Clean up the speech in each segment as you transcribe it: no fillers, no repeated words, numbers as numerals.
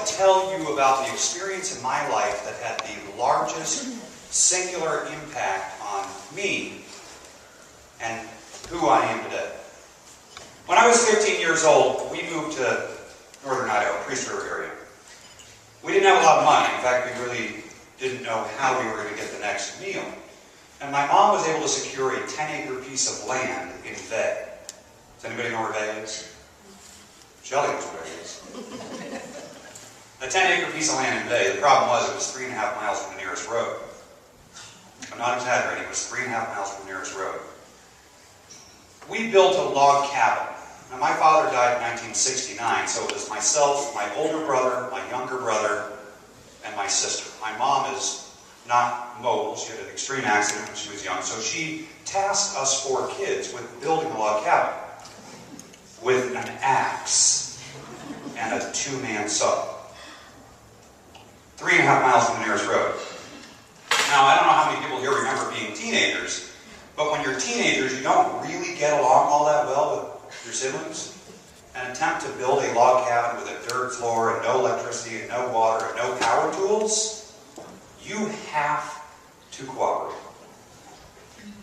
to tell you about the experience in my life that had the largest singular impact on me and who I am today. When I was 15 years old, we moved to northern Idaho, Priest River area. We didn't have a lot of money. In fact, we really didn't know how we were going to get the next meal. And my mom was able to secure a 10-acre piece of land in Bay. Does anybody know where Bay is? Shelley knows where it is. A 10-acre piece of land in Bay. The problem was it was 3.5 miles from the nearest road. I'm not exaggerating. It was 3.5 miles from the nearest road. We built a log cabin. Now, my father died in 1969, so it was myself, my older brother, my younger brother, and my sister. My mom is not mobile. She had an extreme accident when she was young, so she tasked us 4 kids with building a log cabin with an axe and a 2-man saw. 3.5 miles from the nearest road. Now, I don't know how many people here remember being teenagers, but when you're teenagers, you don't really get along all that well with your siblings. An attempt to build a log cabin with a dirt floor and no electricity and no water and no power tools, you have to cooperate.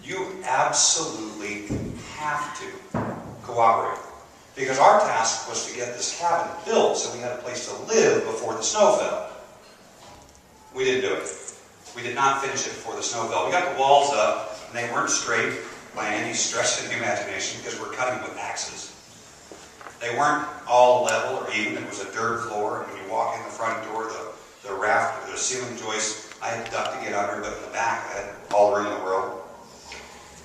You absolutely have to cooperate. Because our task was to get this cabin built so we had a place to live before the snow fell. We didn't do it. We did not finish it before the snow fell. We got the walls up, and they weren't straight by any stretch of the imagination because we're cutting with axes. They weren't all level or even. It was a dirt floor, and when you walk in the front door, the raft or the ceiling joist, I had to duck to get under, but in the back, I had all the room in the world.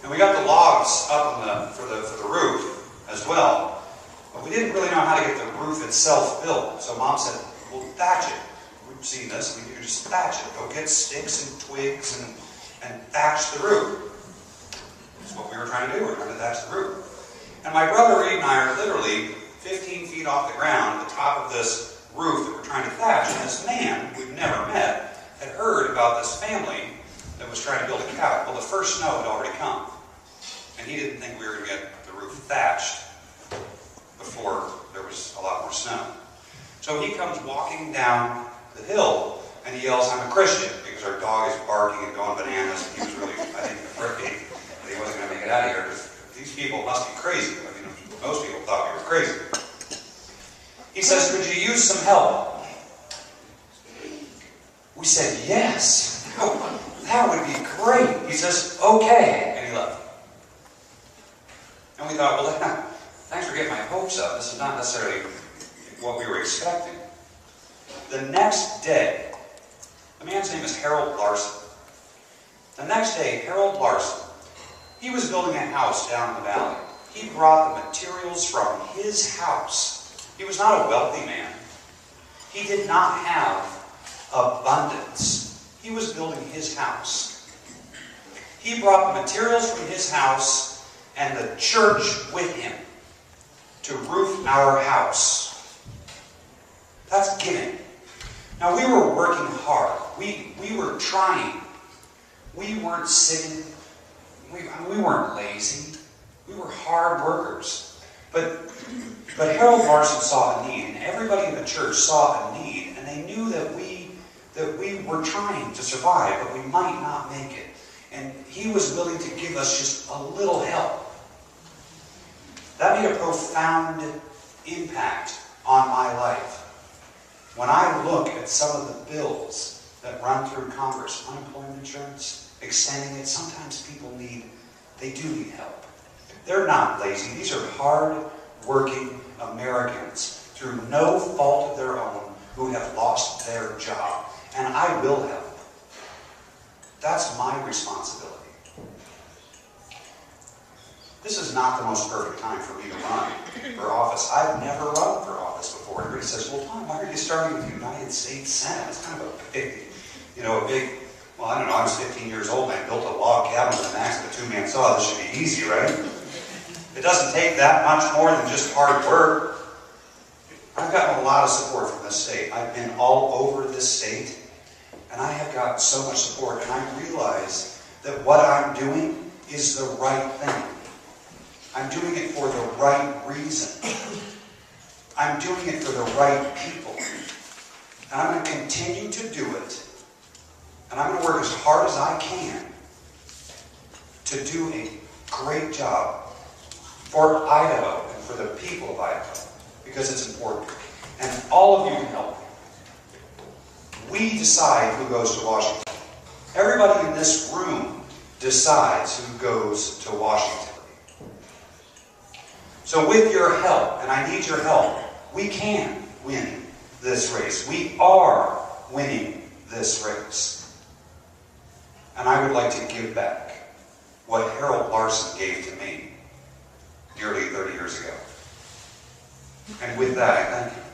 And we got the logs up for the roof as well. But we didn't really know how to get the roof itself built. So Mom said, we'll thatch it. We've seen this. We could just thatch it. Go get sticks and twigs and thatch the roof. That's what we were trying to do. We were trying to thatch the roof. And my brother Reed and I are literally 15 feet off the ground at the top of this roof that we're trying to thatch. And this man we've never met had heard about this family that was trying to build a cabin. Well, the first snow had already come. And he didn't think we were going to get the roof thatched before there was a lot more snow. So he comes walking down the hill and he yells, "I'm a Christian," because our dog is barking and going bananas. And he was really, I think, afraid that he wasn't going to make it out of here because these people must be crazy. I mean, most people thought we were crazy. He says, "Could you use some help?" We said, "Yes. That would be great." He says, "Okay," and he left. And we thought, well, thanks for getting my hopes up. This is not necessarily what we were expecting. The next day, the man's name is Harold Larson. The next day, Harold Larson, he was building a house down in the valley. He brought the materials from his house. He was not a wealthy man. He did not have abundance. He was building his house. He brought the materials from his house and the church with him to roof our house. That's giving. Now, we were working hard. We were trying. We weren't sitting. We weren't lazy. We were hard workers. But Harold Larson saw a need, and everybody in the church saw a need, and they knew that we were trying to survive, but we might not make it. And he was willing to give us just a little help. That made a profound impact on my life. When I look at some of the bills that run through Congress, unemployment insurance, extending it, sometimes people they do need help. They're not lazy. These are hard-working Americans through no fault of their own who have lost their job. And I will help. That's my responsibility. This is not the most perfect time for me to run for office. I've never run for office before. Everybody says, "Well, Tom, why are you starting with the United States Senate?" It's kind of a big, well, I don't know, I was 15 years old and I built a log cabin with an axe and a 2-man saw. This should be easy, right? It doesn't take that much more than just hard work. I've gotten a lot of support from this state. I've been all over this state, and I have gotten so much support, and I realize that what I'm doing is the right thing. I'm doing it for the right reason. I'm doing it for the right people. And I'm going to continue to do it. And I'm going to work as hard as I can to do a great job for Idaho and for the people of Idaho, because it's important. And all of you can help me. We decide who goes to Washington. Everybody in this room decides who goes to Washington. So with your help, and I need your help, we can win this race. We are winning this race. And I would like to give back what Harold Larson gave to me nearly 30 years ago. And with that, I thank you.